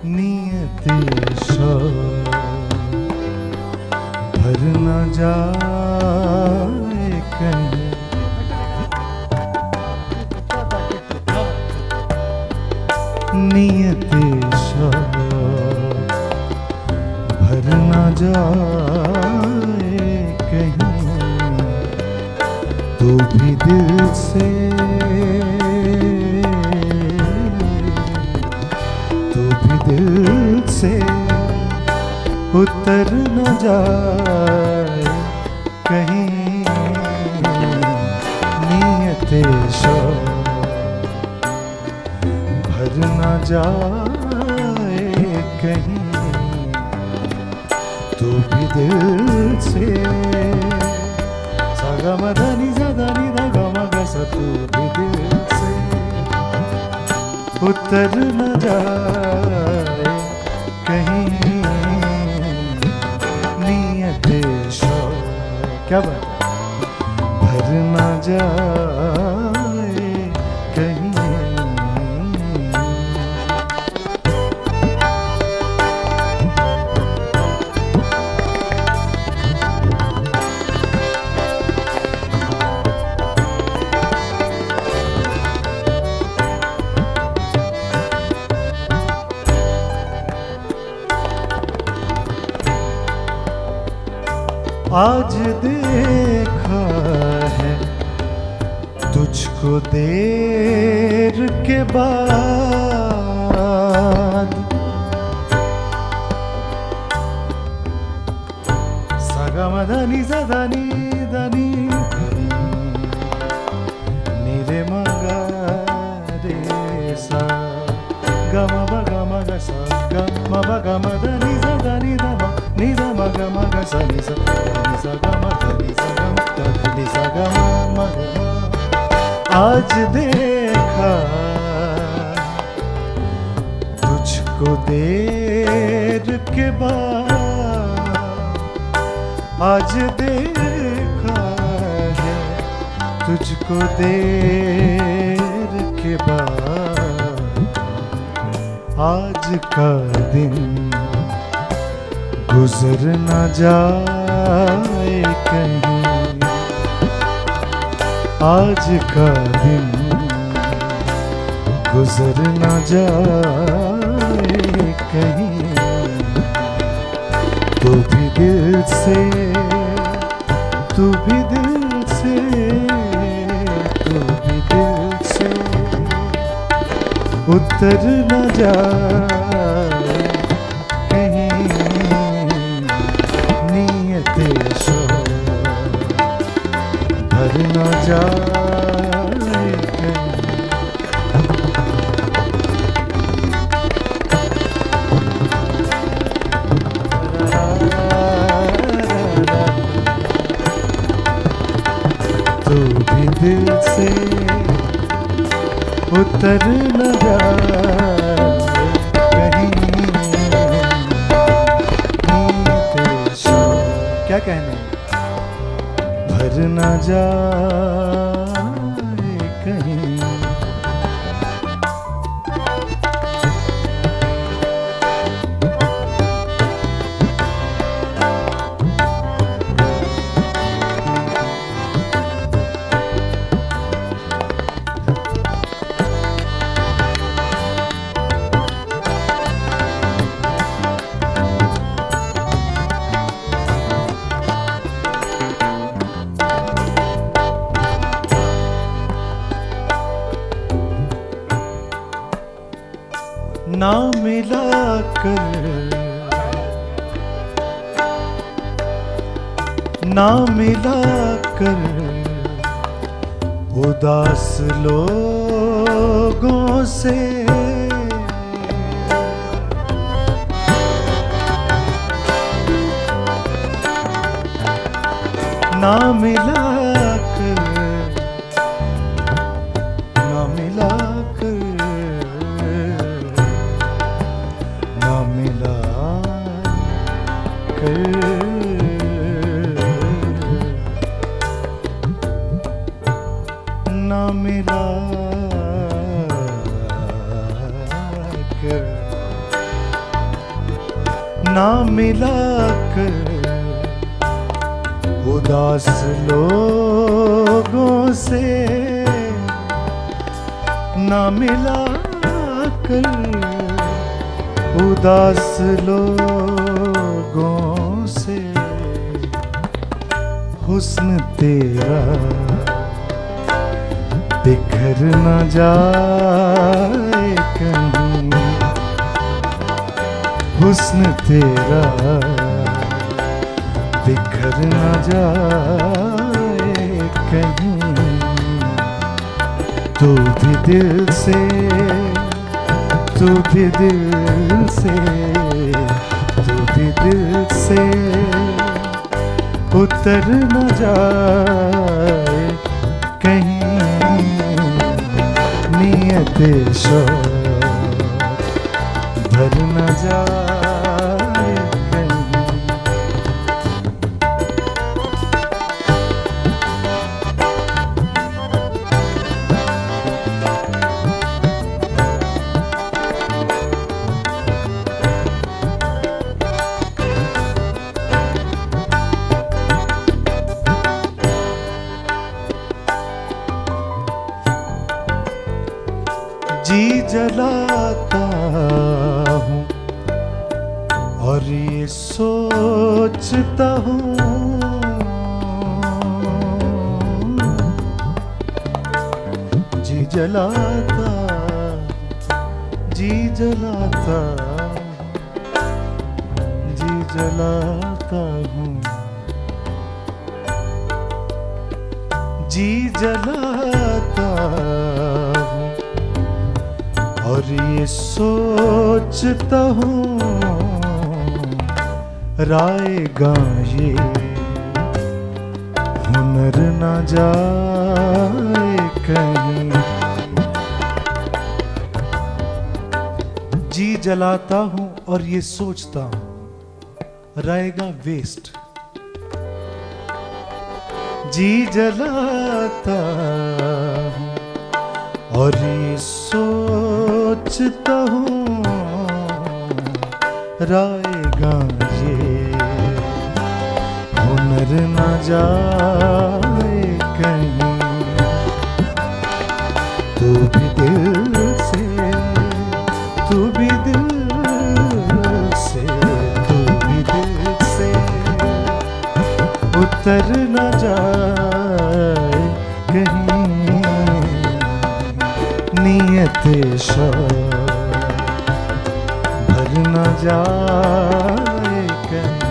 नियत भर न जाए कहीं, नियत भर न जाए कहीं, तो भी दिल से दिल से उतर न जाए कहीं, नियत भर न जाए कहीं, तो भी दिल से सागा मदानी ज़दानी धागा मगा सा, तो भी दिल से उतर न जाए कहीं, नियत क्या बात भर न जाए कहीं। आज देखा है तुझको देर के बाद, सागा मदानी ज़दानी दानी नीरे मगा रे सा, गमा बगा मगा सा, गमा बगा मदानी ज़दानी दामा नीदा मगा मगा सा नी सा सा गमा नी सा गमा नी सा गमा मगा। आज देखा तुझको देर के बाद, आज देखा है तुझको देर के बाद, आज का दिन गुजर न जाए कहीं, आज का दिन गुजर न जाए कहीं, तू भी दिल से, तू भी दिल से, तू भी दिल से उतर न जाए कहीं, नियत भर न जाए कहीं। तू भी दिल से उतर न जाए कहीं, क्या कहना भर न जाए कहीं। ना मिला कर, ना मिला कर उदास लोगों से, ना मिला कर, ना मिला कर, ना मिला कर, ना मिला कर ना मिला कर उदास लोगों से, ना मिला कर उदास लोगों से। हुस्न तेरा बिखर न जाए कहीं, हुस्न तेरा बिखर न जाए कहीं। तू भी दिल से, तू भी दिल से, तू भी दिल से उतर न जाए कहीं। नियत शौक भर न जाए कहीं। जी जलाता हूँ और ये सोचता हूँ, जी जलाता, जी जलाता, जी जलाता हूँ, जी जलाता हूँ और ये सोचता हूँ रायगा ये हुनर न जाए कहीं। जी जलाता हूँ और ये सोचता हूँ रहेगा वेस्ट। जी जलाता हूँ और ये सोचता हूँ रायगा ये हुनर न जाए कहीं। तू भी दिल से, तू भी दिल से, तू भी दिल से उतर न जाए कहीं। नियत शौक भर न जाए कहीं।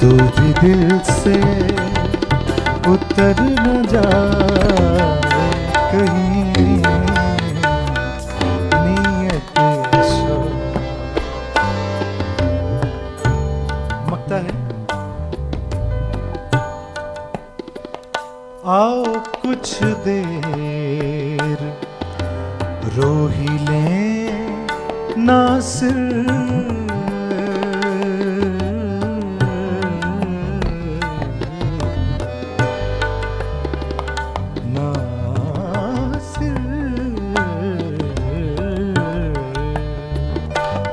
तू भी दिल से उतर न जाए कहीं। नियत शौक मकता है। आओ कुछ देर रो ही लें नासिर,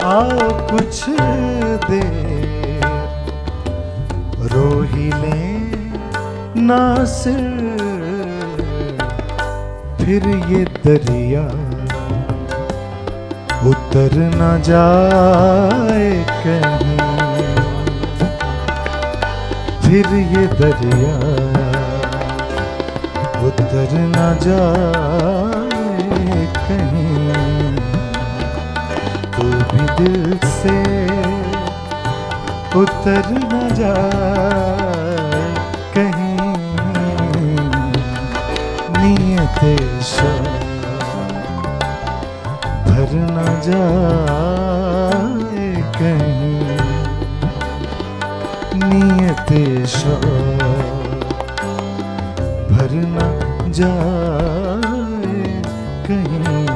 आओ कुछ देर रो ही लें नासिर। फिर ये दरिया उतर न जाए कहीं। फिर ये दरिया उतर न जाए कहीं। तू भी दिल से उतर न जाए कहीं। नियत शौक भर न जाए कहीं। नियत शौक भर न जाए कहीं।